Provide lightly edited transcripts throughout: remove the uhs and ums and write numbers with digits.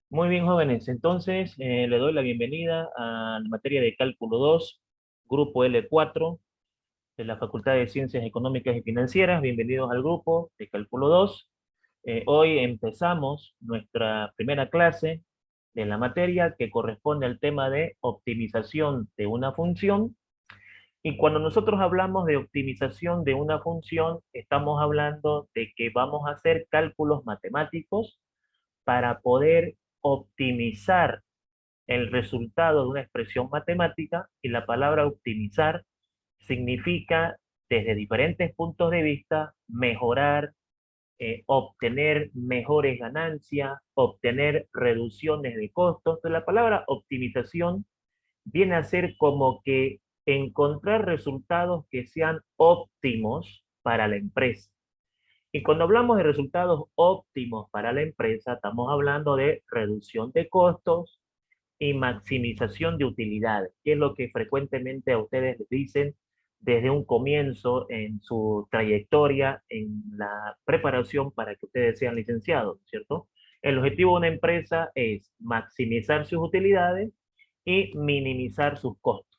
Muy bien, jóvenes. Entonces, le doy la bienvenida a la materia de Cálculo 2, Grupo L4, de la Facultad de Ciencias Económicas y Financieras. Bienvenidos al grupo de Cálculo 2. Hoy empezamos nuestra primera clase de la materia que corresponde al tema de optimización de una función. Y cuando nosotros hablamos de optimización de una función, estamos hablando de que vamos a hacer cálculos matemáticos para poder optimizar el resultado de una expresión matemática, y la palabra optimizar significa desde diferentes puntos de vista mejorar, obtener mejores ganancias, obtener reducciones de costos. Entonces, la palabra optimización viene a ser como que encontrar resultados que sean óptimos para la empresa. Y cuando hablamos de resultados óptimos para la empresa, estamos hablando de reducción de costos y maximización de utilidades, que es lo que frecuentemente a ustedes les dicen desde un comienzo en su trayectoria, en la preparación para que ustedes sean licenciados, ¿cierto? El objetivo de una empresa es maximizar sus utilidades y minimizar sus costos.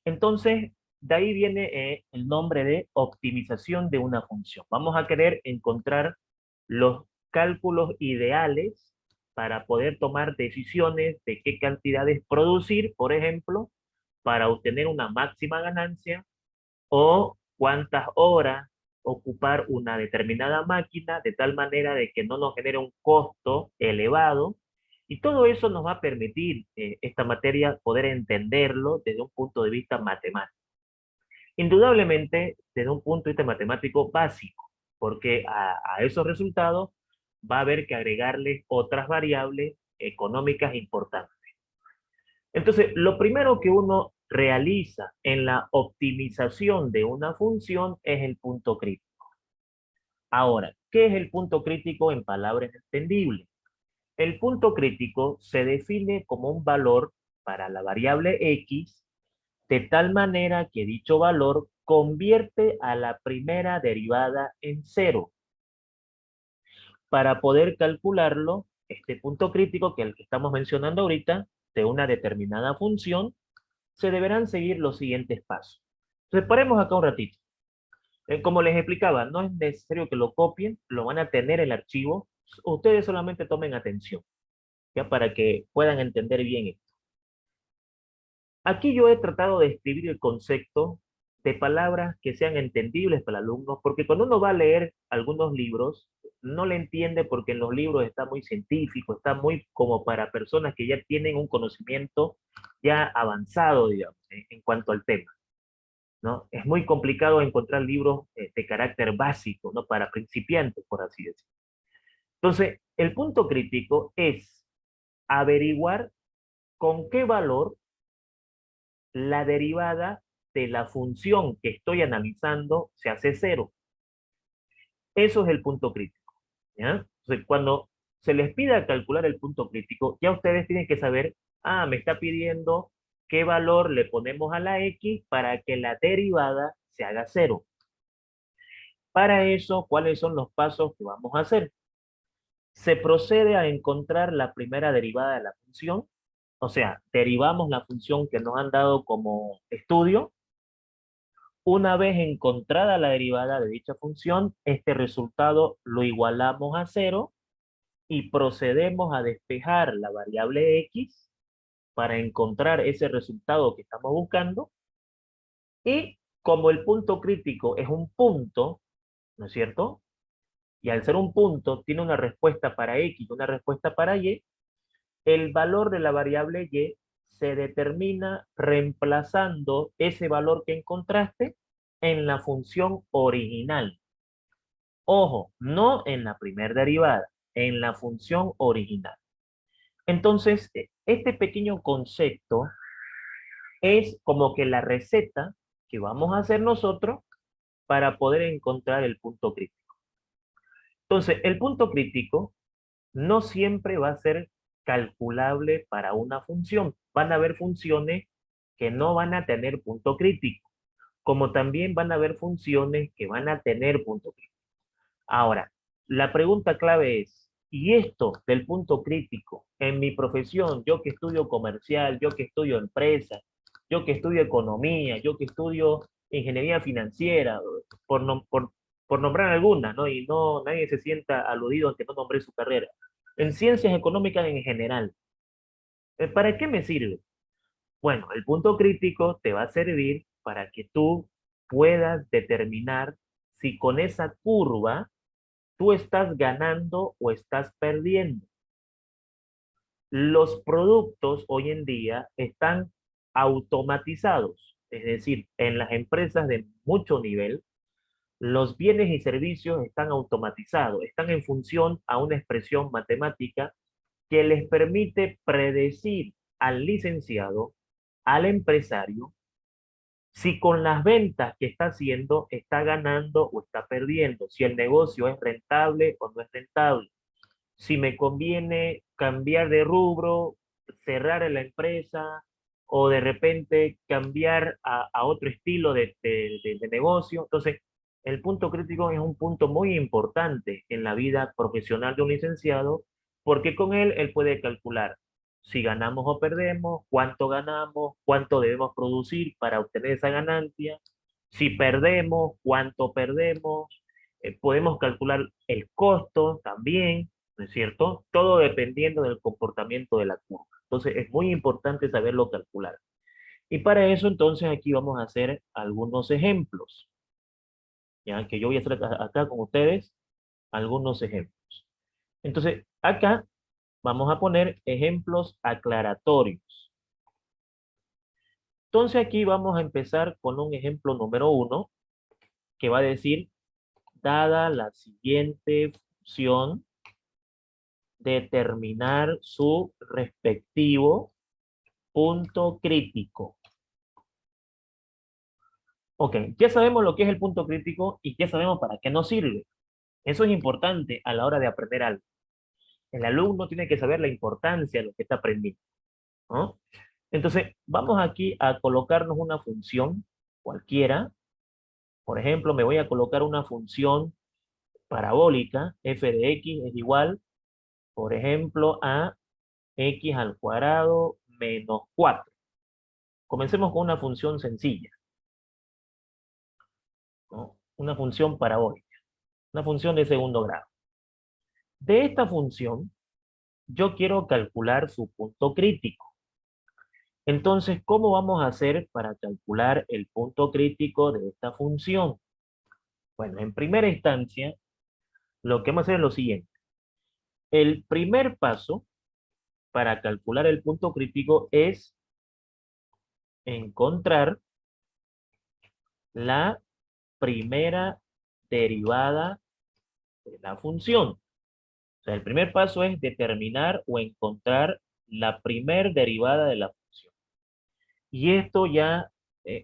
Entonces, de ahí viene el nombre de optimización de una función. Vamos a querer encontrar los cálculos ideales para poder tomar decisiones de qué cantidades producir, por ejemplo, para obtener una máxima ganancia, o cuántas horas ocupar una determinada máquina de tal manera de que no nos genere un costo elevado. Y todo eso nos va a permitir, esta materia, poder entenderlo desde un punto de vista matemático. Indudablemente, desde un punto de vista matemático básico, porque a esos resultados va a haber que agregarle otras variables económicas importantes. Entonces, lo primero que uno realiza en la optimización de una función es el punto crítico. Ahora, ¿qué es el punto crítico en palabras entendibles? El punto crítico se define como un valor para la variable x, de tal manera que dicho valor convierte a la primera derivada en cero. Para poder calcularlo, este punto crítico, que es el que estamos mencionando ahorita, de una determinada función, se deberán seguir los siguientes pasos. Entonces, paremos acá un ratito. Como les explicaba, no es necesario que lo copien, lo van a tener el archivo. Ustedes solamente tomen atención, ya para que puedan entender bien esto. Aquí yo he tratado de escribir el concepto de palabras que sean entendibles para el alumno, porque cuando uno va a leer algunos libros, no le entiende porque en los libros está muy científico, está muy como para personas que ya tienen un conocimiento ya avanzado, digamos, en cuanto al tema, ¿no? Es muy complicado encontrar libros de carácter básico, ¿no? Para principiantes, por así decirlo. Entonces, el punto crítico es averiguar con qué valor la derivada de la función que estoy analizando se hace cero. Eso es el punto crítico, ¿ya? Entonces, cuando se les pida calcular el punto crítico, ya ustedes tienen que saber, me está pidiendo qué valor le ponemos a la x para que la derivada se haga cero. Para eso, ¿cuáles son los pasos que vamos a hacer? Se procede a encontrar la primera derivada de la función, o sea, derivamos la función que nos han dado como estudio. Una vez encontrada la derivada de dicha función, este resultado lo igualamos a cero y procedemos a despejar la variable x para encontrar ese resultado que estamos buscando. Y como el punto crítico es un punto, ¿no es cierto? Y al ser un punto, tiene una respuesta para x y una respuesta para y, el valor de la variable y se determina reemplazando ese valor que encontraste en la función original. Ojo, no en la primera derivada, en la función original. Entonces, este pequeño concepto es como que la receta que vamos a hacer nosotros para poder encontrar el punto crítico. Entonces, el punto crítico no siempre va a ser calculable para una función. Van a haber funciones que no van a tener punto crítico, como también van a haber funciones que van a tener punto crítico. Ahora, la pregunta clave es, Y esto del punto crítico, en mi profesión, yo que estudio comercial, yo que estudio empresa, yo que estudio economía, yo que estudio ingeniería financiera, por, por nombrar algunas, ¿no? Y no, nadie se sienta aludido a que no nombré su carrera. En ciencias económicas en general, ¿para qué me sirve? Bueno, el punto crítico te va a servir para que tú puedas determinar si con esa curva tú estás ganando o estás perdiendo. Los productos hoy en día están automatizados, es decir, en las empresas de mucho nivel, los bienes y servicios están automatizados, están en función a una expresión matemática que les permite predecir al licenciado, al empresario, si con las ventas que está haciendo está ganando o está perdiendo, si el negocio es rentable o no es rentable, si me conviene cambiar de rubro, cerrar en la empresa o de repente cambiar a otro estilo de negocio. Entonces, el punto crítico es un punto muy importante en la vida profesional de un licenciado porque con él puede calcular si ganamos o perdemos, cuánto debemos producir para obtener esa ganancia, si perdemos, cuánto perdemos, podemos calcular el costo también, ¿no es cierto? Todo dependiendo del comportamiento de la curva. Entonces es muy importante saberlo calcular. Y para eso entonces aquí vamos a hacer algunos ejemplos, ya que yo voy a hacer acá con ustedes algunos ejemplos. Entonces acá vamos a poner ejemplos aclaratorios. Entonces aquí vamos a empezar con un ejemplo número 1 que va a decir, dada la siguiente función, determinar su respectivo punto crítico. Ok, ya sabemos lo que es el punto crítico y ya sabemos para qué nos sirve. Eso es importante a la hora de aprender algo. El alumno tiene que saber la importancia de lo que está aprendiendo, ¿no? Entonces, vamos aquí a colocarnos una función cualquiera. Por ejemplo, me voy a colocar una función parabólica, f de x es igual, por ejemplo, a x al cuadrado menos 4. Comencemos con una función sencilla, ¿no? Una función parabólica, una función de segundo grado. De esta función, yo quiero calcular su punto crítico. Entonces, ¿cómo vamos a hacer para calcular el punto crítico de esta función? Bueno, en primera instancia, lo que vamos a hacer es lo siguiente. El primer paso para calcular el punto crítico es encontrar la primera derivada de la función. O sea, el primer paso es determinar o encontrar la primer derivada de la función. Y esto ya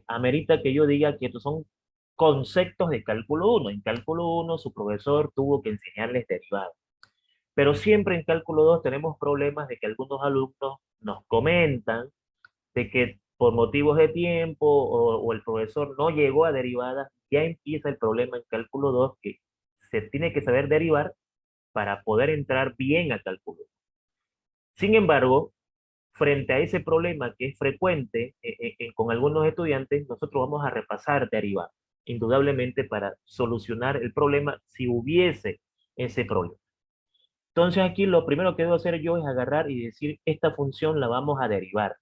amerita que yo diga que estos son conceptos de cálculo 1. En cálculo 1 su profesor tuvo que enseñarles derivadas. Pero siempre en cálculo 2 tenemos problemas de que algunos alumnos nos comentan de que por motivos de tiempo o el profesor no llegó a derivadas, ya empieza el problema en cálculo 2 que se tiene que saber derivar para poder entrar bien a cálculo. Sin embargo, frente a ese problema que es frecuente con algunos estudiantes, nosotros vamos a repasar derivadas, indudablemente para solucionar el problema si hubiese ese problema. Entonces aquí lo primero que debo hacer yo es agarrar y decir, esta función la vamos a derivar.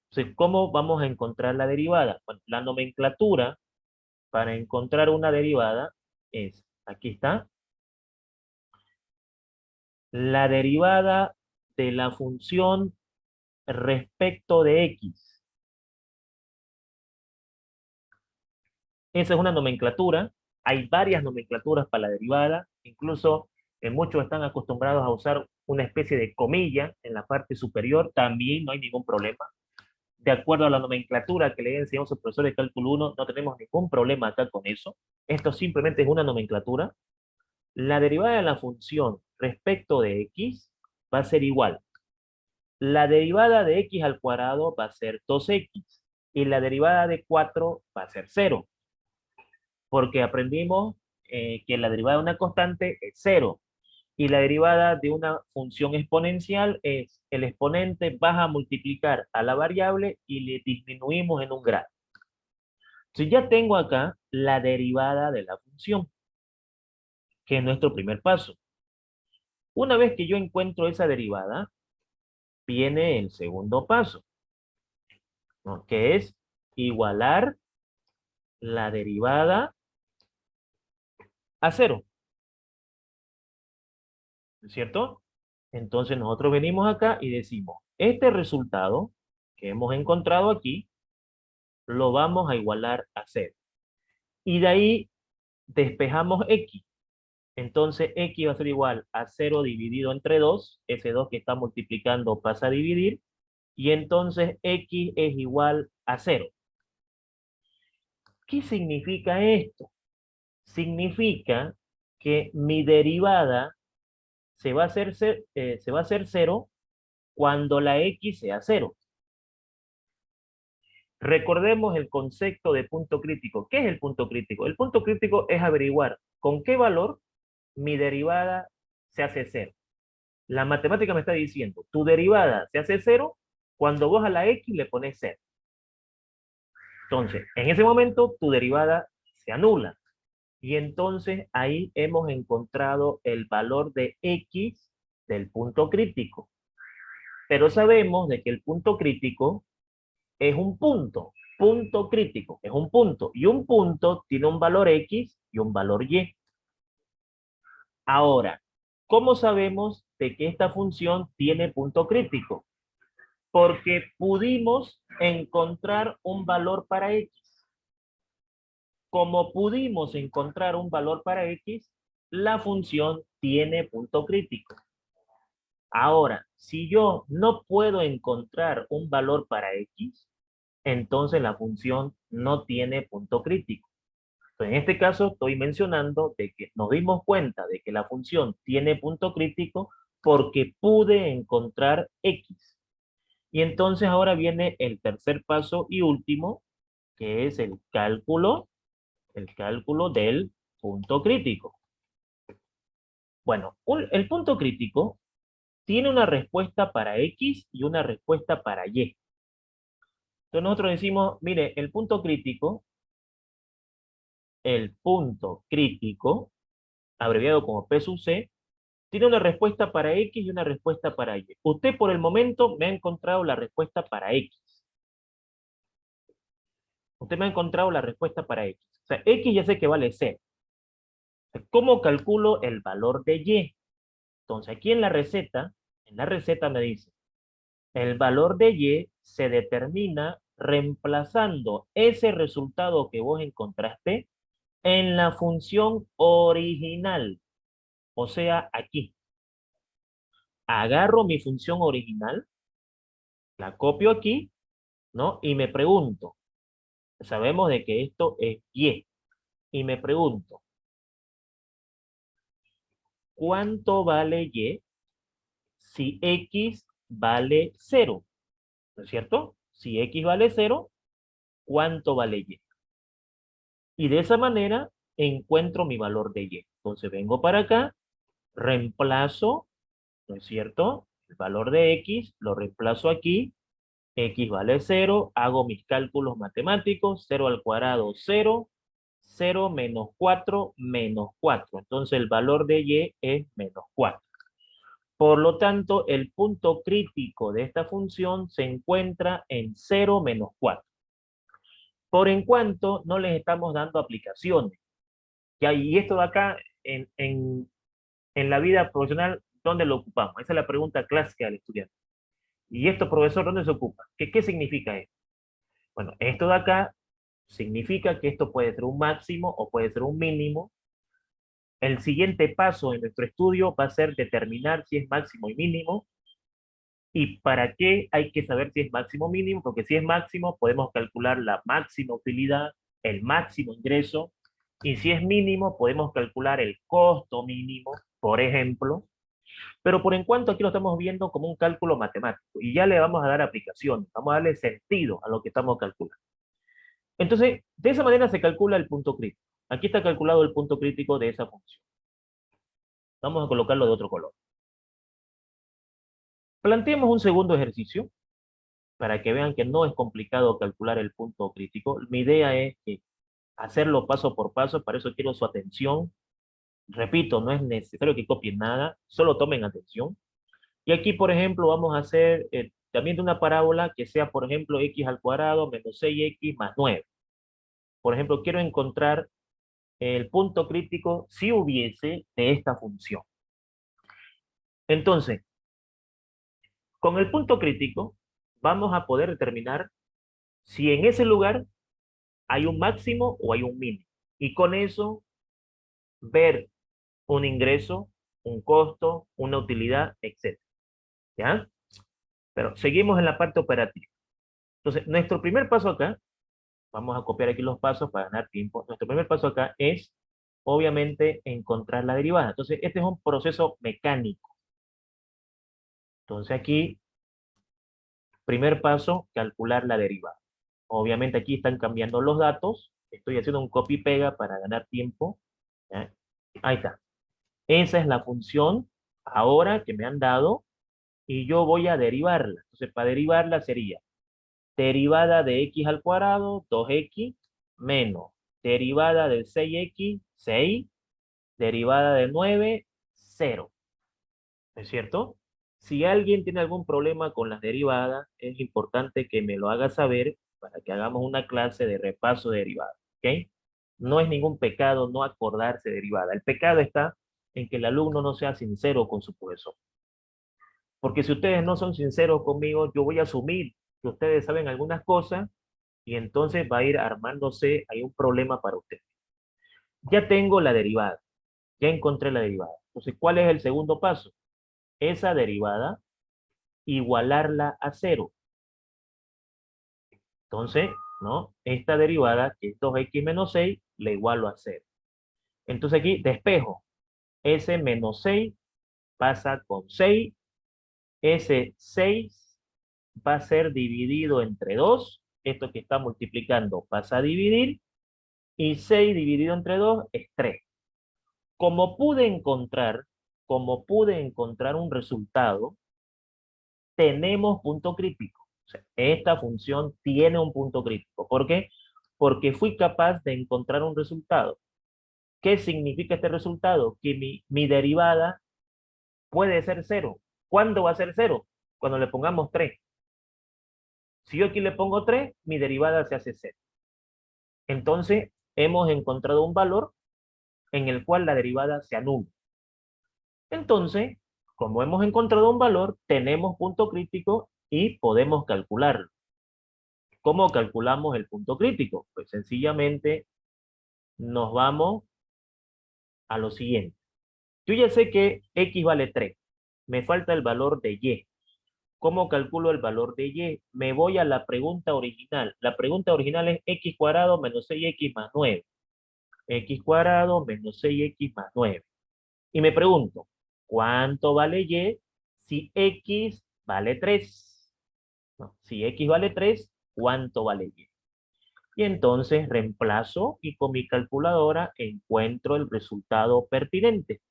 Entonces, ¿cómo vamos a encontrar la derivada? Bueno, la nomenclatura para encontrar una derivada es, aquí está, la derivada de la función respecto de x. Esa es una nomenclatura. Hay varias nomenclaturas para la derivada. Incluso muchos están acostumbrados a usar una especie de comilla en la parte superior. También no hay ningún problema. De acuerdo a la nomenclatura que le enseñamos al profesor de cálculo 1, no tenemos ningún problema acá con eso. Esto simplemente es una nomenclatura. La derivada de la función respecto de x va a ser igual. La derivada de x al cuadrado va a ser 2x y la derivada de 4 va a ser 0, porque aprendimos que la derivada de una constante es 0 Y la derivada de una función exponencial es el exponente baja a multiplicar a la variable y le disminuimos en un grado. Entonces ya tengo acá la derivada de la función, que es nuestro primer paso. Una vez que yo encuentro esa derivada, viene el segundo paso, ¿no? Que es igualar la derivada a cero, ¿no es cierto? Entonces nosotros venimos acá y decimos, este resultado que hemos encontrado aquí, lo vamos a igualar a cero. Y de ahí despejamos x. Entonces x va a ser igual a 0 dividido entre 2. Ese 2 que está multiplicando pasa a dividir. Y entonces x es igual a 0. ¿Qué significa esto? Significa que mi derivada se va a hacer 0 cuando la x sea 0. Recordemos el concepto de punto crítico. ¿Qué es el punto crítico? El punto crítico es averiguar con qué valor mi derivada se hace 0. La matemática me está diciendo, tu derivada se hace 0 cuando vos a la x le pones 0. Entonces, en ese momento tu derivada se anula. Y entonces ahí hemos encontrado el valor de x del punto crítico. Pero sabemos de que el punto crítico es un punto. Punto crítico es un punto. Y un punto tiene un valor x y un valor y. Ahora, ¿cómo sabemos de que esta función tiene punto crítico? Porque pudimos encontrar un valor para x. Como pudimos encontrar un valor para x, la función tiene punto crítico. Ahora, si yo no puedo encontrar un valor para x, entonces la función no tiene punto crítico. Entonces, en este caso estoy mencionando de que nos dimos cuenta de que la función tiene punto crítico porque pude encontrar x. Y entonces ahora viene el tercer paso y último, que es el cálculo del punto crítico. Bueno, el punto crítico tiene una respuesta para X y una respuesta para Y. Entonces nosotros decimos, mire, el punto crítico, abreviado como P sub C, tiene una respuesta para X y una respuesta para Y. Usted por el momento me ha encontrado la respuesta para X. Usted me ha encontrado la respuesta para X. O sea, X ya sé que vale 0. ¿Cómo calculo el valor de Y? Entonces aquí en la receta me dice, el valor de Y se determina reemplazando ese resultado que vos encontraste en la función original. O sea, aquí. Agarro mi función original, la copio aquí, ¿no? Y me pregunto, sabemos de que esto es Y. Y me pregunto, ¿cuánto vale Y si X vale 0? ¿No es cierto? Si X vale 0, ¿cuánto vale Y? Y de esa manera encuentro mi valor de Y. Entonces vengo para acá, reemplazo, ¿no es cierto? El valor de X, lo reemplazo aquí, X vale 0, hago mis cálculos matemáticos, 0 al cuadrado 0, 0 menos 4 menos 4. Entonces el valor de Y es menos 4. Por lo tanto, el punto crítico de esta función se encuentra en 0 menos 4. Por en cuanto no les estamos dando aplicaciones. Ya, y esto de acá, en la vida profesional, ¿dónde lo ocupamos? Esa es la pregunta clásica del estudiante. ¿Y esto, profesor, dónde se ocupa? ¿Qué significa esto? Bueno, esto de acá significa que esto puede ser un máximo o puede ser un mínimo. El siguiente paso en nuestro estudio va a ser determinar si es máximo y mínimo. ¿Y para qué hay que saber si es máximo o mínimo? Porque si es máximo, podemos calcular la máxima utilidad, el máximo ingreso, y si es mínimo, podemos calcular el costo mínimo, por ejemplo. Pero por en cuanto aquí lo estamos viendo como un cálculo matemático, y ya le vamos a dar aplicación, vamos a darle sentido a lo que estamos calculando. Entonces, de esa manera se calcula el punto crítico. Aquí está calculado el punto crítico de esa función. Vamos a colocarlo de otro color. Planteemos un segundo ejercicio para que vean que no es complicado calcular el punto crítico. Mi idea es que hacerlo paso por paso, para eso quiero su atención. Repito, no es necesario que copien nada, solo tomen atención. Y aquí, por ejemplo, vamos a hacer también de una parábola que sea, por ejemplo, x al cuadrado menos 6x más 9. Por ejemplo, quiero encontrar el punto crítico si hubiese de esta función. Entonces, con el punto crítico, vamos a poder determinar si en ese lugar hay un máximo o hay un mínimo. Y con eso, ver un ingreso, un costo, una utilidad, etc. ¿Ya? Pero seguimos en la parte operativa. Entonces, nuestro primer paso acá, vamos a copiar aquí los pasos para ganar tiempo. Nuestro primer paso acá es, obviamente, encontrar la derivada. Entonces, este es un proceso mecánico. Entonces, aquí, primer paso, calcular la derivada. Obviamente, aquí están cambiando los datos. Estoy haciendo un copy-pega para ganar tiempo. ¿Ya? Ahí está. Esa es la función ahora que me han dado y yo voy a derivarla. Entonces, para derivarla sería derivada de x al cuadrado, 2x, menos derivada de 6x, 6, derivada de 9, 0. ¿Es cierto? Si alguien tiene algún problema con las derivadas, es importante que me lo haga saber para que hagamos una clase de repaso de derivadas. ¿Ok? No es ningún pecado no acordarse de derivada. El pecado está en que el alumno no sea sincero con su profesor. Porque si ustedes no son sinceros conmigo, yo voy a asumir que ustedes saben algunas cosas y entonces va a ir armándose, hay un problema para usted. Ya tengo la derivada, ya encontré la derivada. Entonces, ¿cuál es el segundo paso? Esa derivada, igualarla a cero. Entonces, ¿no? Esta derivada, que es 2x menos 6, la igualo a cero. Entonces aquí despejo. Ese menos 6 pasa con 6. Ese 6 va a ser dividido entre 2. Esto que está multiplicando pasa a dividir. Y 6 dividido entre 2 es 3. Como pude encontrar, como pude encontrar un resultado, tenemos punto crítico. O sea, esta función tiene un punto crítico. ¿Por qué? Porque fui capaz de encontrar un resultado. ¿Qué significa este resultado? Que mi derivada puede ser cero. ¿Cuándo va a ser cero? Cuando le pongamos 3. Si yo aquí le pongo 3, mi derivada se hace cero. Entonces, hemos encontrado un valor en el cual la derivada se anula. Entonces, como hemos encontrado un valor, tenemos punto crítico y podemos calcularlo. ¿Cómo calculamos el punto crítico? Pues sencillamente nos vamos a lo siguiente. Yo ya sé que x vale 3. Me falta el valor de y. ¿Cómo calculo el valor de y? Me voy a la pregunta original. La pregunta original es x cuadrado menos 6x más 9. X cuadrado menos 6x más 9. Y me pregunto, ¿cuánto vale y si x vale 3? No, si x vale 3, ¿cuánto vale y? Y entonces reemplazo y con mi calculadora encuentro el resultado pertinente.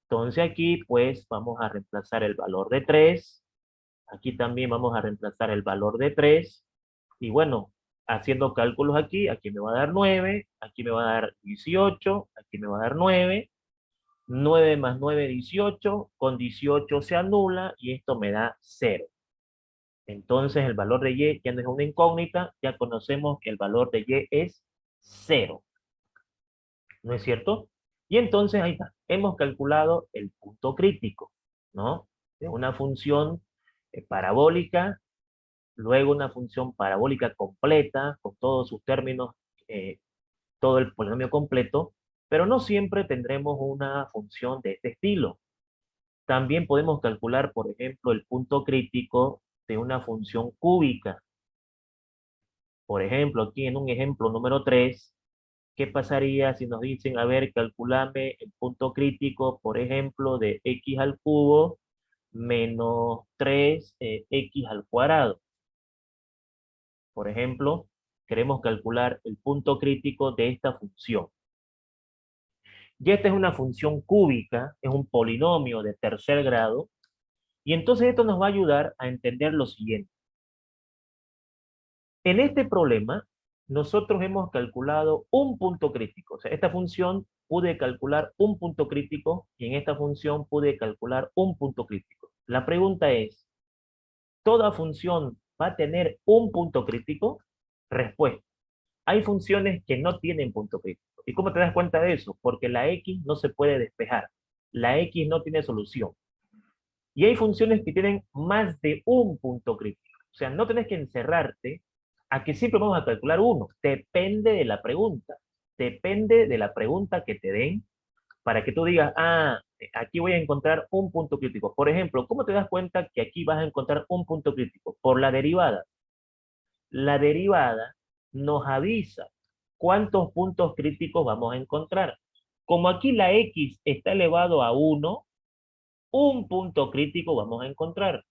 Entonces aquí pues vamos a reemplazar el valor de 3. Aquí también vamos a reemplazar el valor de 3. Y bueno, haciendo cálculos aquí, aquí me va a dar 9, aquí me va a dar 18, aquí me va a dar 9. 9 más 9, 18. Con 18 se anula y esto me da 0. Entonces el valor de y ya no es una incógnita, ya conocemos que el valor de y es 0. ¿No es cierto? Y entonces ahí está, hemos calculado el punto crítico, ¿no? De una función parabólica, luego una función parabólica completa, con todos sus términos, todo el polinomio completo, pero no siempre tendremos una función de este estilo. También podemos calcular, por ejemplo, el punto crítico de una función cúbica. Por ejemplo, aquí en un ejemplo número 3, ¿qué pasaría si nos dicen, a ver, calculame el punto crítico, por ejemplo, de x al cubo menos 3x al cuadrado? Por ejemplo, queremos calcular el punto crítico de esta función. Y esta es una función cúbica, es un polinomio de tercer grado, y entonces esto nos va a ayudar a entender lo siguiente. En este problema, nosotros hemos calculado un punto crítico. O sea, esta función pude calcular un punto crítico y en esta función pude calcular un punto crítico. La pregunta es, ¿toda función va a tener un punto crítico? Respuesta. Hay funciones que no tienen punto crítico. ¿Y cómo te das cuenta de eso? Porque la x no se puede despejar. La x no tiene solución. Y hay funciones que tienen más de un punto crítico. O sea, no tenés que encerrarte a que siempre vamos a calcular uno. Depende de la pregunta. Depende de la pregunta que te den para que tú digas, ah, aquí voy a encontrar un punto crítico. Por ejemplo, ¿cómo te das cuenta que aquí vas a encontrar un punto crítico? Por la derivada. La derivada nos avisa cuántos puntos críticos vamos a encontrar. Como aquí la x está elevado a 1, un punto crítico vamos a encontrar.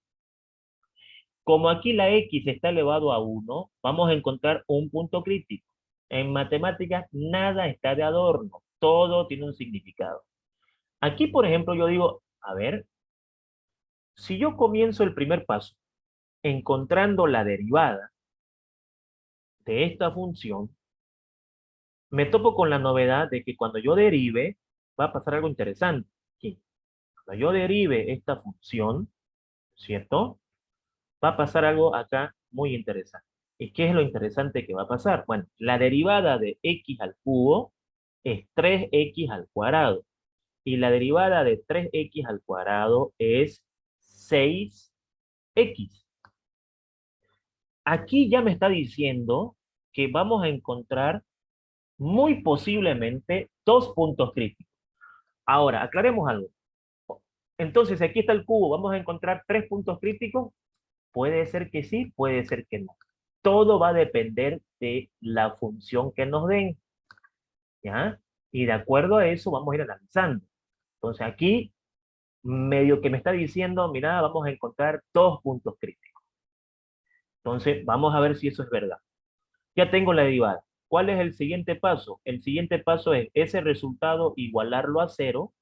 Como aquí la x está elevado a 1, vamos a encontrar un punto crítico. En matemáticas nada está de adorno, todo tiene un significado. Aquí, por ejemplo, yo digo, a ver, si yo comienzo el primer paso encontrando la derivada de esta función, me topo con la novedad de que cuando yo derive, va a pasar algo interesante. Aquí. Cuando yo derive esta función, ¿cierto? Va a pasar algo acá muy interesante. ¿Y qué es lo interesante que va a pasar? Bueno, la derivada de x al cubo es 3x al cuadrado. Y la derivada de 3x al cuadrado es 6x. Aquí ya me está diciendo que vamos a encontrar muy posiblemente dos puntos críticos. Ahora, aclaremos algo. Entonces, aquí está el cubo, ¿vamos a encontrar tres puntos críticos? Puede ser que sí, puede ser que no. Todo va a depender de la función que nos den, ¿ya? Y de acuerdo a eso vamos a ir analizando. Entonces aquí, medio que me está diciendo, mira, vamos a encontrar dos puntos críticos. Entonces, vamos a ver si eso es verdad. Ya tengo la derivada. ¿Cuál es el siguiente paso? El siguiente paso es ese resultado igualarlo a cero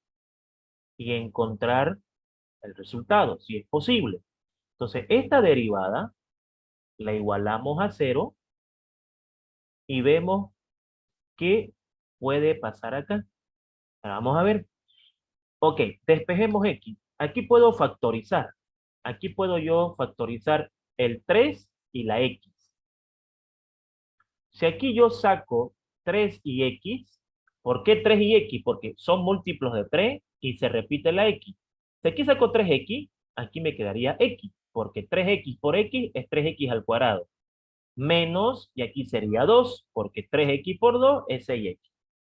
y encontrar el resultado, si es posible. Entonces, esta derivada la igualamos a cero y vemos qué puede pasar acá. Ahora vamos a ver. Ok, despejemos x. Aquí puedo factorizar. Aquí puedo yo factorizar el 3 y la x. Si aquí yo saco 3 y x, ¿por qué 3 y x? Porque son múltiplos de 3 y se repite la x. Si aquí saco 3x, aquí me quedaría x, porque 3x por x es 3x al cuadrado. Menos, y aquí sería 2, porque 3x por 2 es 6x.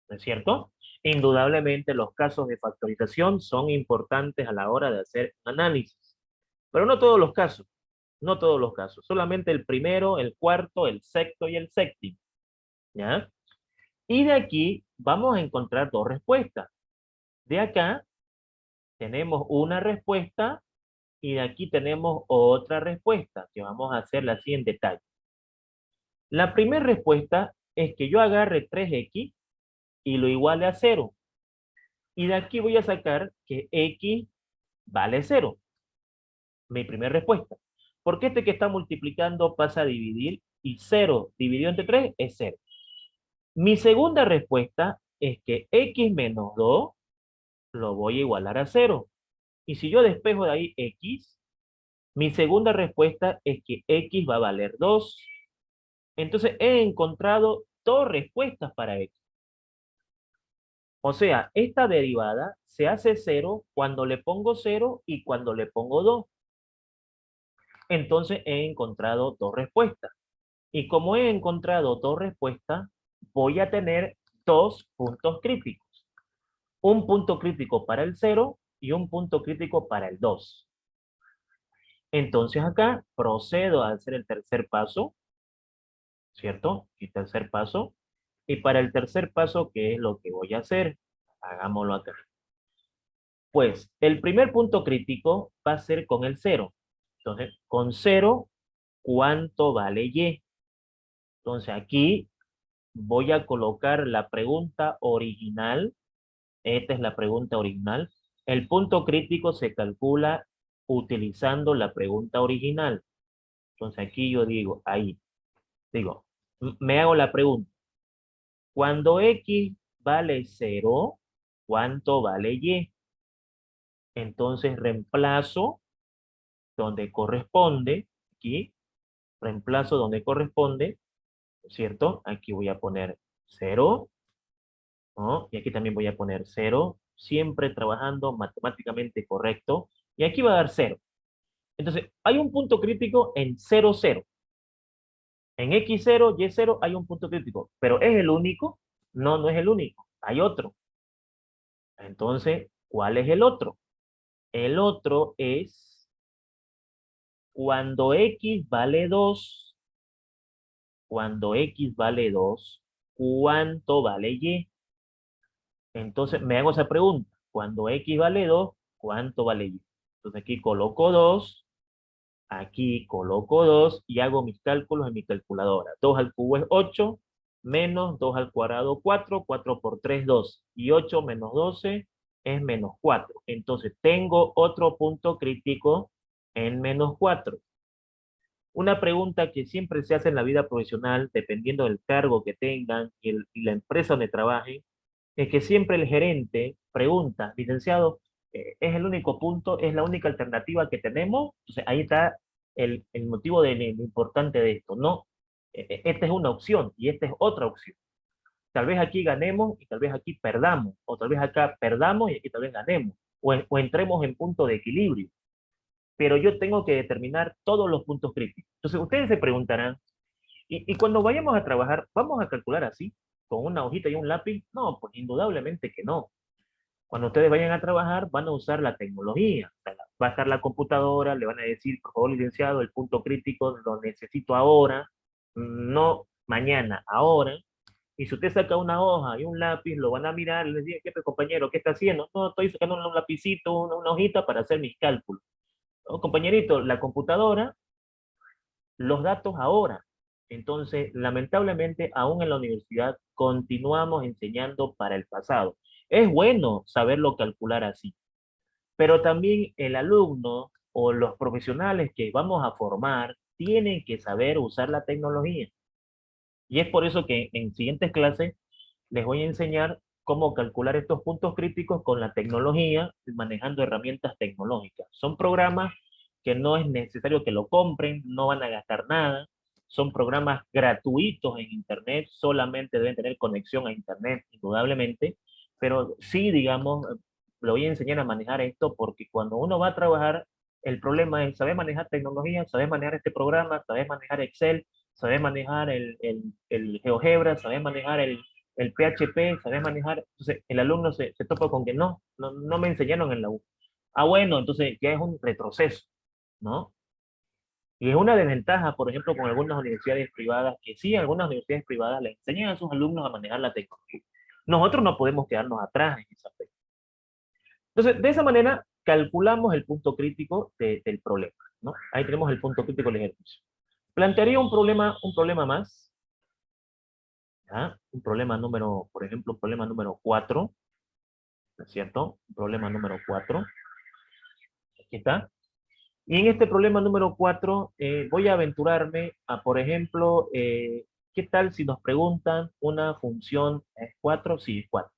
¿No es cierto? Indudablemente los casos de factorización son importantes a la hora de hacer análisis, pero no todos los casos, no todos los casos, solamente el primero, el cuarto, el sexto y el séptimo, ¿ya? Y de aquí vamos a encontrar dos respuestas. De acá tenemos una respuesta y de aquí tenemos otra respuesta que vamos a hacerla así en detalle. La primera respuesta es que yo agarre 3x y lo iguale a 0. Y de aquí voy a sacar que x vale 0. Mi primera respuesta. Porque este que está multiplicando pasa a dividir y 0 dividido entre 3 es 0. Mi segunda respuesta es que x menos 2 lo voy a igualar a 0. Y si yo despejo de ahí x, mi segunda respuesta es que x va a valer 2. Entonces he encontrado dos respuestas para x. O sea, esta derivada se hace 0 cuando le pongo 0 y cuando le pongo 2. Entonces he encontrado dos respuestas. Y como he encontrado dos respuestas, voy a tener dos puntos críticos. Un punto crítico para el 0 y un punto crítico para el 2. Entonces acá procedo a hacer el tercer paso, ¿cierto? El tercer paso. Y para el tercer paso, ¿qué es lo que voy a hacer? Hagámoslo acá. Pues el primer punto crítico va a ser con el 0. Entonces, con 0, ¿cuánto vale y? Entonces aquí voy a colocar la pregunta original Esta es la pregunta original. El punto crítico se calcula utilizando la pregunta original. Entonces aquí yo digo, ahí, digo, me hago la pregunta. Cuando X vale 0, ¿cuánto vale Y? Entonces reemplazo donde corresponde, aquí, reemplazo donde corresponde, ¿cierto? Aquí voy a poner 0, ¿no? Y aquí también voy a poner 0, siempre trabajando matemáticamente correcto. Y aquí va a dar 0. Entonces, hay un punto crítico en 0, 0. En X0, Y0 hay un punto crítico, pero ¿es el único? No, no es el único. Hay otro. Entonces, ¿cuál es el otro? El otro es cuando X vale 2, cuando X vale 2, ¿cuánto vale Y? Entonces, me hago esa pregunta. Cuando X vale 2, ¿cuánto vale Y? Entonces, aquí coloco 2. Aquí coloco 2 y hago mis cálculos en mi calculadora. 2 al cubo es 8, menos 2 al cuadrado 4, 4 por 3, 2. Y 8 menos 12 es menos 4. Entonces tengo otro punto crítico en menos 4. Una pregunta que siempre se hace en la vida profesional, dependiendo del cargo que tengan y la empresa donde trabajen, es que siempre el gerente pregunta, licenciado, ¿es el único punto, es la única alternativa que tenemos? Entonces ahí está el motivo de lo importante de esto. No, esta es una opción y esta es otra opción. Tal vez aquí ganemos y tal vez aquí perdamos, o tal vez acá perdamos y aquí tal vez ganemos, o entremos en punto de equilibrio, pero yo tengo que determinar todos los puntos críticos. Entonces ustedes se preguntarán, y cuando vayamos a trabajar, ¿vamos a calcular así, con una hojita y un lápiz? No, pues indudablemente que no. Cuando ustedes vayan a trabajar, van a usar la tecnología. O sea, va a estar la computadora, le van a decir, por favor, licenciado, el punto crítico lo necesito ahora, no mañana, ahora. Y si usted saca una hoja y un lápiz, lo van a mirar y les dice, ¿qué compañero? ¿Qué está haciendo? No, estoy sacando un lapicito, una hojita para hacer mis cálculos. No, compañerito, la computadora, los datos ahora. Entonces, lamentablemente, aún en la universidad continuamos enseñando para el pasado. Es bueno saberlo calcular así, pero también el alumno o los profesionales que vamos a formar tienen que saber usar la tecnología. Y es por eso que en siguientes clases les voy a enseñar cómo calcular estos puntos críticos con la tecnología, manejando herramientas tecnológicas. Son programas que no es necesario que lo compren, no van a gastar nada. Son programas gratuitos en Internet, solamente deben tener conexión a Internet, indudablemente. Pero sí, digamos, le voy a enseñar a manejar esto porque cuando uno va a trabajar, el problema es saber manejar tecnología, saber manejar este programa, saber manejar Excel, saber manejar el GeoGebra, saber manejar el PHP, saber manejar. Entonces, el alumno se topa con que no me enseñaron en la U. Ah, bueno, entonces ya es un retroceso, ¿no? Y es una desventaja, por ejemplo, con algunas universidades privadas, que sí, algunas universidades privadas le enseñan a sus alumnos a manejar la tecnología. Nosotros no podemos quedarnos atrás en esa aspecto. Entonces, de esa manera, calculamos el punto crítico del problema, ¿no? Ahí tenemos el punto crítico del ejercicio. Plantearía un problema más, ¿ya? Un problema número, por ejemplo, un problema número 4, ¿no es cierto? Un problema número 4, aquí está. Y en este problema número 4 voy a aventurarme a, por ejemplo, ¿qué tal si nos preguntan una función, ¿es 4? Sí, es 4.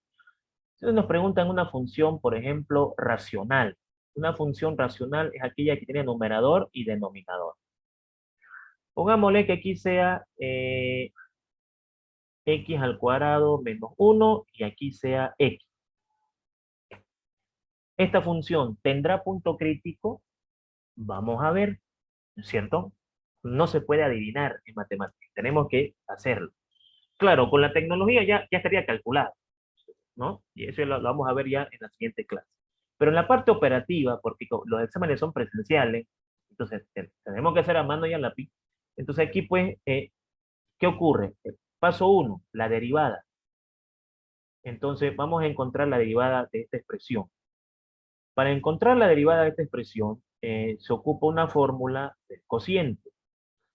Si nos preguntan una función, por ejemplo, racional. Una función racional es aquella que tiene numerador y denominador. Pongámosle que aquí sea x al cuadrado menos 1 y aquí sea x. Esta función tendrá punto crítico. Vamos a ver, ¿no es cierto? No se puede adivinar en matemáticas, tenemos que hacerlo. Claro, con la tecnología ya estaría calculado, ¿no? Y eso lo vamos a ver ya en la siguiente clase. Pero en la parte operativa, porque los exámenes son presenciales, entonces tenemos que hacer a mano y a lápiz. Entonces aquí, pues, ¿qué ocurre? Paso 1, la derivada. Entonces vamos a encontrar la derivada de esta expresión. Para encontrar la derivada de esta expresión, se ocupa una fórmula del cociente.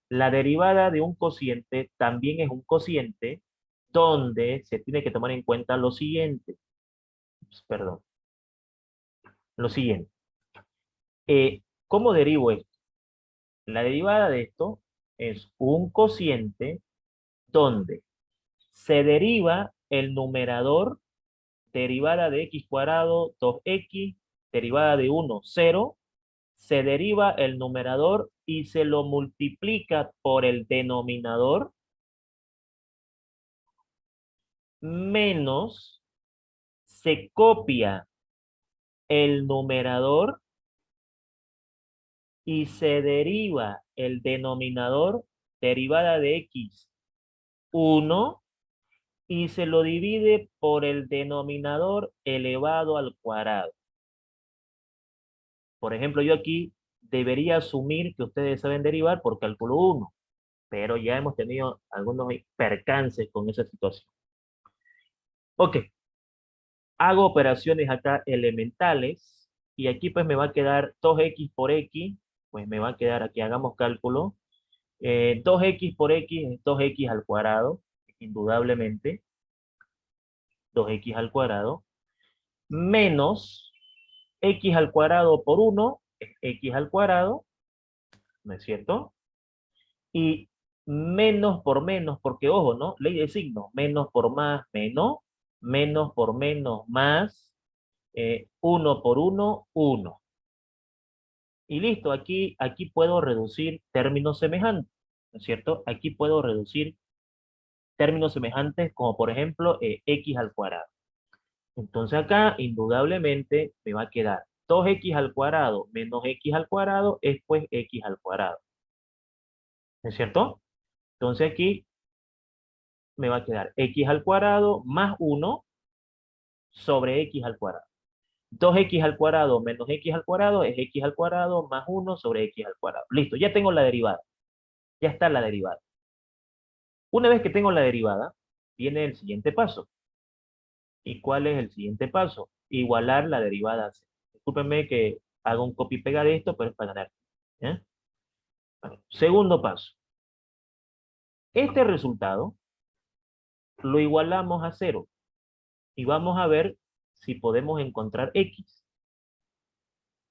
La derivada de un cociente también es un cociente donde se tiene que tomar en cuenta lo siguiente. perdón, lo siguiente. ¿Cómo derivo esto? La derivada de esto es un cociente donde se deriva el numerador, derivada de x cuadrado 2x, derivada de 1, 0, se deriva el numerador y se lo multiplica por el denominador menos se copia el numerador y se deriva el denominador, derivada de x 1, y se lo divide por el denominador elevado al cuadrado. Por ejemplo, yo aquí debería asumir que ustedes saben derivar por cálculo 1, pero ya hemos tenido algunos percances con esa situación. Ok, hago operaciones acá elementales y aquí pues me va a quedar 2x por x, pues me va a quedar aquí, hagamos cálculo. 2x por x es 2x al cuadrado, indudablemente, 2x al cuadrado, menos x al cuadrado por 1 es x al cuadrado, ¿no es cierto? Y menos por menos, porque ojo, ¿no? Ley de signo, menos por más, menos por menos, más, 1 por 1, 1. Y listo, aquí puedo reducir términos semejantes, ¿no es cierto? Aquí puedo reducir términos semejantes como por ejemplo x al cuadrado. Entonces acá indudablemente me va a quedar 2x al cuadrado menos x al cuadrado es pues x al cuadrado, ¿no es cierto? Entonces aquí me va a quedar x al cuadrado más 1 sobre x al cuadrado. 2x al cuadrado menos x al cuadrado es x al cuadrado más 1 sobre x al cuadrado. Listo, ya tengo la derivada. Ya está la derivada. Una vez que tengo la derivada, viene el siguiente paso. ¿Y cuál es el siguiente paso? Igualar la derivada C. Discúlpenme que haga un copy y pega de esto, pero es para ganar. ¿Ya? Bueno, segundo paso. Este resultado lo igualamos a 0 y vamos a ver si podemos encontrar x,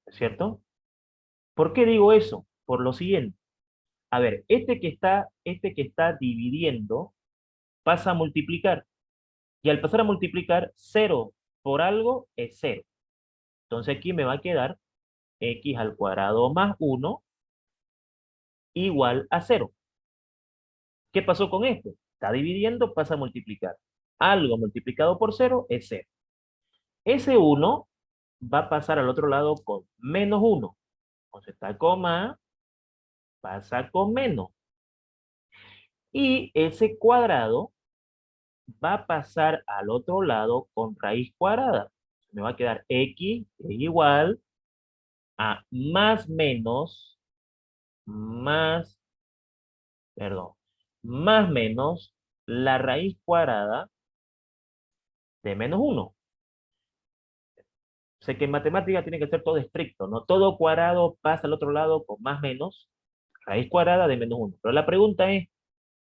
¿es cierto? ¿Por qué digo eso? Por lo siguiente. A ver, este que está dividiendo pasa a multiplicar. Y al pasar a multiplicar, 0 por algo es 0. Entonces aquí me va a quedar x al cuadrado más 1 igual a 0. ¿Qué pasó con esto? Está dividiendo, pasa a multiplicar. Algo multiplicado por 0 es 0. Ese 1 va a pasar al otro lado con menos 1. Entonces está con más, pasa con menos. Y ese cuadrado va a pasar al otro lado con raíz cuadrada. Me va a quedar x es igual a más, perdón, más menos la raíz cuadrada de menos 1. Sé que en matemática tiene que ser todo estricto, ¿no? Todo cuadrado pasa al otro lado con más menos raíz cuadrada de menos 1. Pero la pregunta es,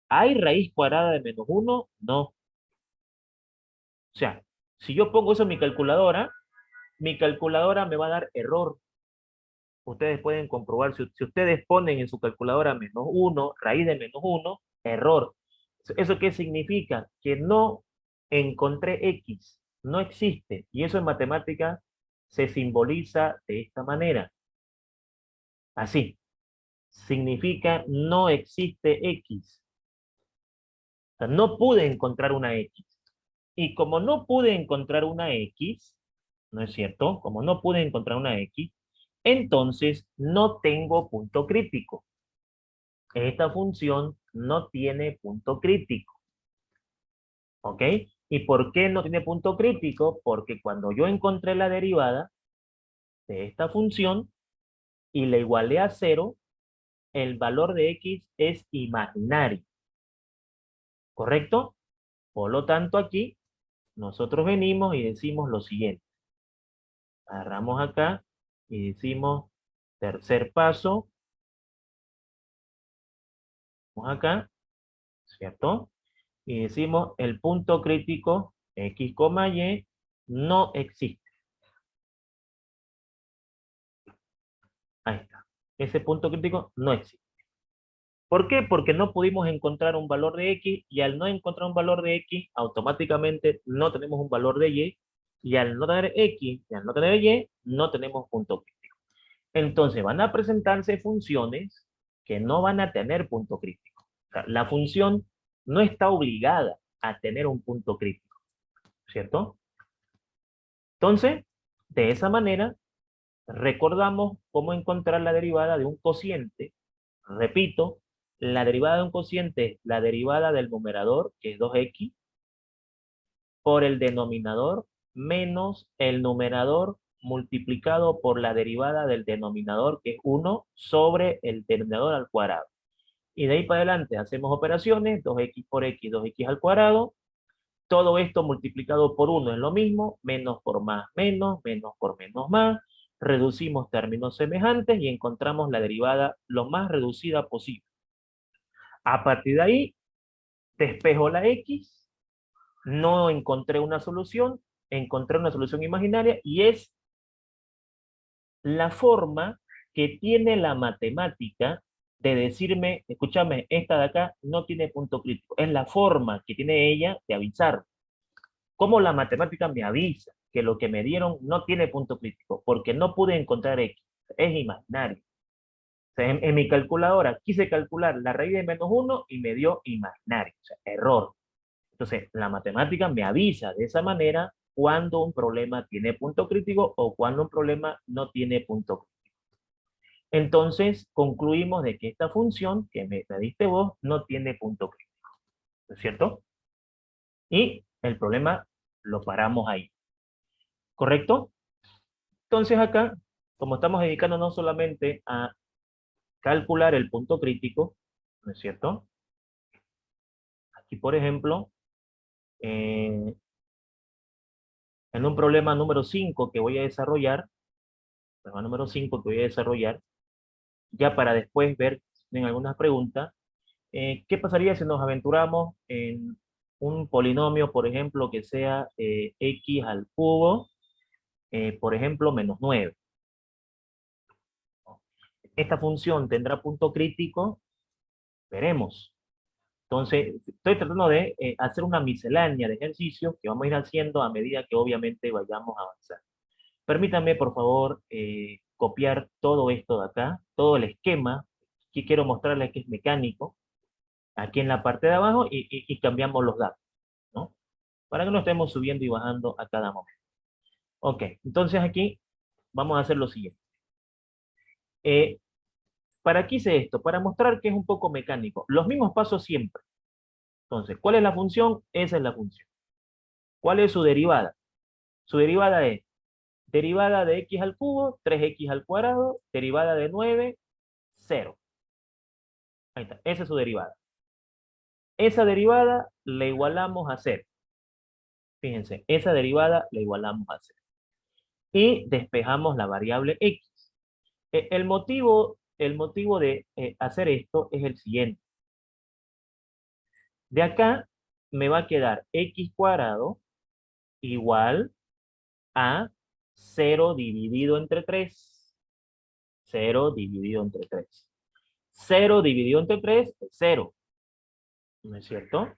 ¿hay raíz cuadrada de menos 1? No. O sea, si yo pongo eso en mi calculadora me va a dar error. Ustedes pueden comprobar, si ustedes ponen en su calculadora menos 1, raíz de menos 1, error. ¿Eso qué significa? Que no encontré X, no existe. Y eso en matemática se simboliza de esta manera. Así, significa no existe X. O sea, no pude encontrar una X. Y como no pude encontrar una X, ¿no es cierto? Como no pude encontrar una X, entonces no tengo punto crítico. Esta función no tiene punto crítico. ¿Ok? ¿Y por qué no tiene punto crítico? Porque cuando yo encontré la derivada de esta función y la igualé a 0, el valor de x es imaginario. ¿Correcto? Por lo tanto, aquí nosotros venimos y decimos lo siguiente. Agarramos acá y decimos tercer paso. Vamos acá, ¿cierto? Y decimos el punto crítico x, y no existe. Ahí está. Ese punto crítico no existe. ¿Por qué? Porque no pudimos encontrar un valor de X y al no encontrar un valor de X, automáticamente no tenemos un valor de Y y al no tener X y al no tener Y, no tenemos punto crítico. Entonces van a presentarse funciones que no van a tener punto crítico. O sea, la función no está obligada a tener un punto crítico, ¿cierto? Entonces, de esa manera, recordamos cómo encontrar la derivada de un cociente. Repito, la derivada de un cociente es la derivada del numerador, que es 2x, por el denominador menos el numerador multiplicado por la derivada del denominador, que es 1 sobre el denominador al cuadrado. Y de ahí para adelante hacemos operaciones, 2x por x, 2x al cuadrado. Todo esto multiplicado por 1 es lo mismo, menos por más, menos por menos más. Reducimos términos semejantes y encontramos la derivada lo más reducida posible. A partir de ahí, despejo la x, no encontré una solución, encontré una solución imaginaria y es la forma que tiene la matemática de decirme, escúchame, esta de acá no tiene punto crítico. Es la forma que tiene ella de avisar. ¿Cómo la matemática me avisa que lo que me dieron no tiene punto crítico? Porque no pude encontrar x. Es imaginario. O sea, en mi calculadora quise calcular la raíz de -1 y me dio imaginario. O sea, error. Entonces, la matemática me avisa de esa manera cuando un problema tiene punto crítico o cuando un problema no tiene punto crítico. Entonces, concluimos de que esta función que me diste vos no tiene punto crítico. ¿No es cierto? Y el problema lo paramos ahí. ¿Correcto? Entonces acá, como estamos dedicándonos solamente a calcular el punto crítico, ¿no es cierto? Aquí, por ejemplo, en un problema número 5 que voy a desarrollar, problema número 5 que voy a desarrollar, ya para después ver si tienen algunas preguntas, ¿qué pasaría si nos aventuramos en un polinomio, por ejemplo, que sea x al cubo, por ejemplo, -9? ¿Esta función tendrá punto crítico? Veremos. Entonces, estoy tratando de hacer una miscelánea de ejercicios que vamos a ir haciendo a medida que obviamente vayamos a avanzar. Permítanme, por favor, copiar todo esto de acá, todo el esquema que quiero mostrarles que es mecánico, aquí en la parte de abajo y cambiamos los datos, ¿no? Para que no estemos subiendo y bajando a cada momento. Ok, entonces aquí vamos a hacer lo siguiente. ¿Para qué hice esto? Para mostrar que es un poco mecánico. Los mismos pasos siempre. Entonces, ¿cuál es la función? Esa es la función. ¿Cuál es su derivada? Su derivada es derivada de x al cubo, 3x al cuadrado, derivada de 9, 0. Ahí está, esa es su derivada. Esa derivada la igualamos a 0. Fíjense, esa derivada la igualamos a 0. Y despejamos la variable x. El motivo de hacer esto es el siguiente. De acá me va a quedar x cuadrado igual a 0 dividido entre 3. 0 dividido entre 3. 0 dividido entre 3 es 0. ¿No es cierto?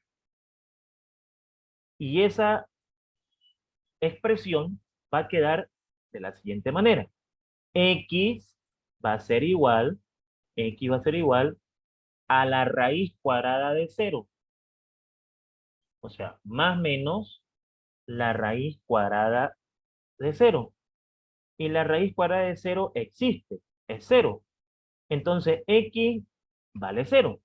Y esa expresión va a quedar de la siguiente manera. X va a ser igual, X va a ser igual a la raíz cuadrada de 0. O sea, más o menos la raíz cuadrada de 0. Y la raíz cuadrada de 0 existe, es 0. Entonces, X vale 0.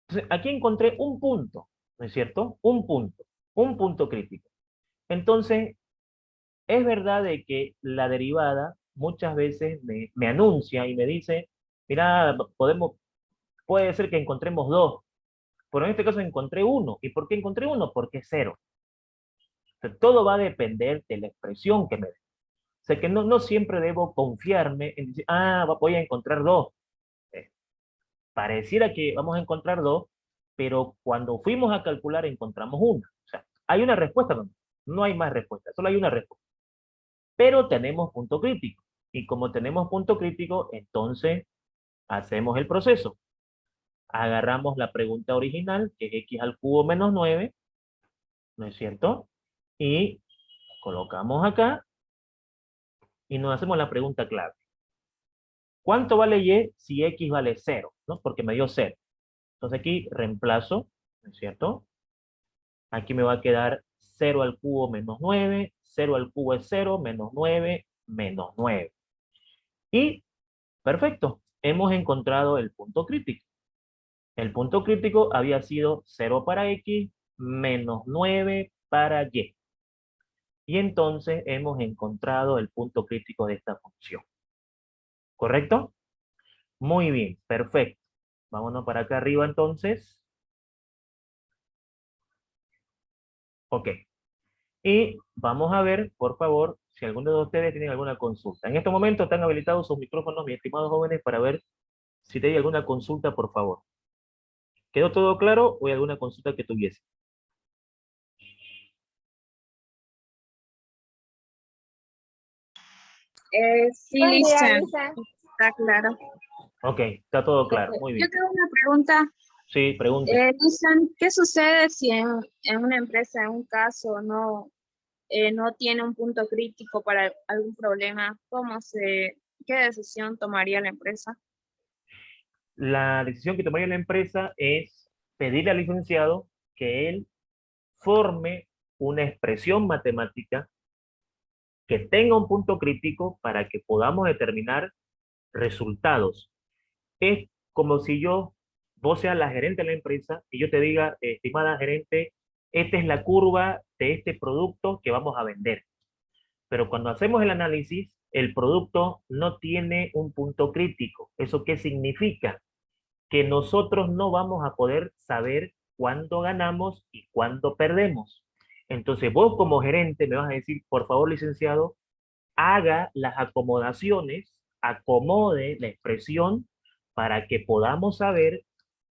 Entonces, aquí encontré un punto, ¿no es cierto? Un punto crítico. Entonces, es verdad de que la derivada muchas veces me anuncia y me dice, mira, puede ser que encontremos dos, pero en este caso encontré uno. ¿Y por qué encontré uno? Porque es 0. O sea, todo va a depender de la expresión que me dé. O sea que no siempre debo confiarme en decir, voy a encontrar dos. Eh, Pareciera que vamos a encontrar dos, pero cuando fuimos a calcular encontramos una. O sea, hay una respuesta, No hay más respuesta, solo hay una respuesta. Pero tenemos punto crítico. Y como tenemos punto crítico, entonces hacemos el proceso. Agarramos la pregunta original, que es x al cubo menos 9, ¿no es cierto? Y colocamos acá y nos hacemos la pregunta clave. ¿Cuánto vale y si x vale 0? ¿No? Porque me dio 0. Entonces aquí reemplazo, ¿no es cierto? Aquí me va a quedar 0 al cubo menos 9, 0 al cubo es 0, menos 9, menos 9. Y, perfecto, hemos encontrado el punto crítico. El punto crítico había sido 0 para x, menos 9 para y. Y entonces hemos encontrado el punto crítico de esta función. ¿Correcto? Muy bien, perfecto. Vámonos para acá arriba entonces. Ok. Y vamos a ver, por favor, si alguno de ustedes tiene alguna consulta. En este momento están habilitados sus micrófonos, mis estimados jóvenes, para ver si tienen alguna consulta, por favor. ¿Quedó todo claro o hay alguna consulta que tuviese? Sí, Buen día, Lisa, Lisa. está claro. Ok, está todo claro, muy Yo bien. tengo una pregunta. Sí, pregunte. Lisa, ¿qué sucede si en una empresa, en un caso, no tiene un punto crítico para algún problema? ¿Qué decisión tomaría la empresa? La decisión que tomaría la empresa es pedirle al licenciado que él forme una expresión matemática que tenga un punto crítico para que podamos determinar resultados. Es como si vos seas la gerente de la empresa y yo te diga, estimada gerente, esta es la curva de este producto que vamos a vender. Pero cuando hacemos el análisis, el producto no tiene un punto crítico. ¿Eso qué significa? Que nosotros no vamos a poder saber cuándo ganamos y cuándo perdemos. Entonces vos como gerente me vas a decir, por favor, licenciado, haga las acomodaciones, acomode la expresión para que podamos saber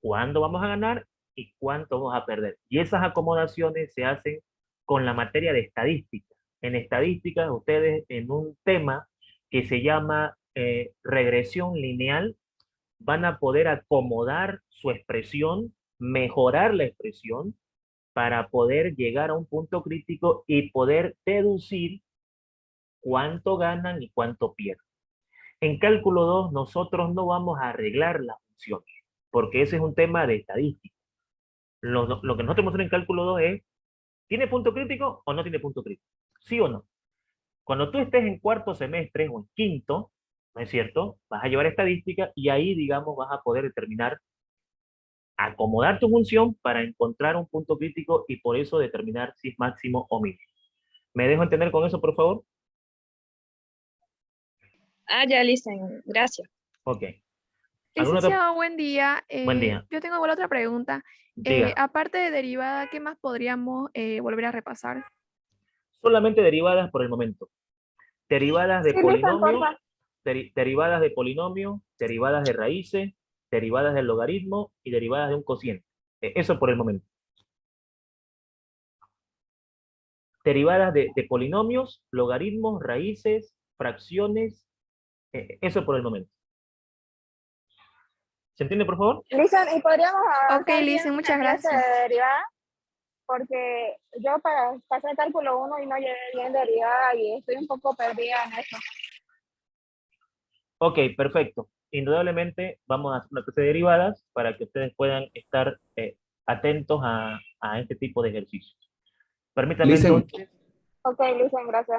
cuándo vamos a ganar y cuánto vamos a perder. Y esas acomodaciones se hacen con la materia de estadística. En estadística, ustedes en un tema que se llama regresión lineal, van a poder acomodar su expresión, mejorar la expresión para poder llegar a un punto crítico y poder deducir cuánto ganan y cuánto pierden. En cálculo 2 nosotros no vamos a arreglar las funciones, porque ese es un tema de estadística. Lo que nosotros vamos a hacer en cálculo 2 es, ¿tiene punto crítico o no tiene punto crítico? ¿Sí o no? Cuando tú estés en cuarto semestre o en quinto, ¿no es cierto? Vas a llevar estadística y ahí, digamos, vas a poder determinar, acomodar tu función para encontrar un punto crítico y por eso determinar si es máximo o mínimo. ¿Me dejo entender con eso, por favor? Ya, Lisa, gracias. Ok. ¿Algún otro? Licenciado, buen día. Buen día. Yo tengo igual otra pregunta. Diga. Aparte de derivada, ¿qué más podríamos volver a repasar? Solamente derivadas por el momento. Derivadas de Sí, Lisa, polinomios, porfa. derivadas de polinomio, derivadas de raíces, derivadas del logaritmo y derivadas de un cociente. Eso por el momento. Derivadas de polinomios, logaritmos, raíces, fracciones, eso por el momento. ¿Se entiende, por favor? Lisa, ¿y podríamos Ok, avanzar bien Lisa, una muchas clase gracias. de derivada? Porque yo pasé cálculo 1 y no llevé bien derivada y estoy un poco perdida en eso. Ok, perfecto. Indudablemente vamos a hacer una clase de derivadas para que ustedes puedan estar atentos a este tipo de ejercicios. Permítame Listen, entonces. Ok, Lisa, gracias.